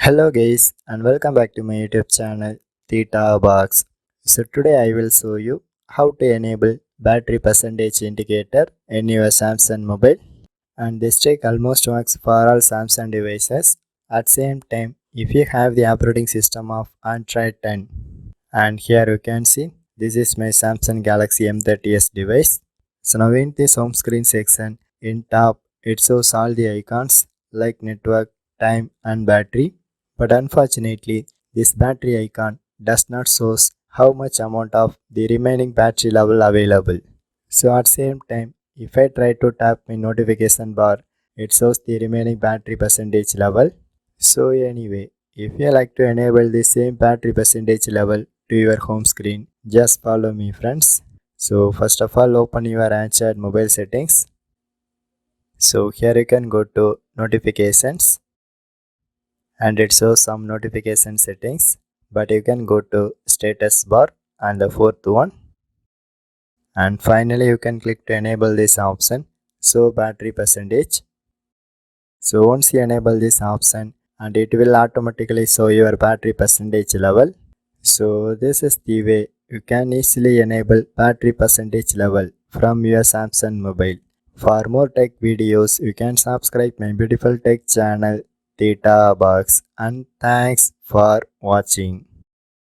Hello guys and welcome back to my YouTube channel Theta Box. So today I will show you how to enable battery percentage indicator in your Samsung mobile, and this trick almost works for all Samsung devices. At same time, if you have the operating system of Android 10, and here you can see this is my Samsung Galaxy M30s device. So now in this home screen section, in top it shows all the icons like network, time and battery, but unfortunately this battery icon does not show how much amount of the remaining battery level available. So at same time, if I try to tap my notification bar, it shows the remaining battery percentage level. So anyway, if you like to enable the same battery percentage level to your home screen, just follow me friends. So first of all, open your Android mobile settings. So here you can go to notifications and it shows some notification settings, but you can go to status bar and the fourth one, and finally you can click to enable this option, show battery percentage. So once you enable this option, and it will automatically show your battery percentage level. So this is the way you can easily enable battery percentage level from your Samsung mobile. For more tech videos, you can subscribe my beautiful tech channel Theta Box, and thanks for watching.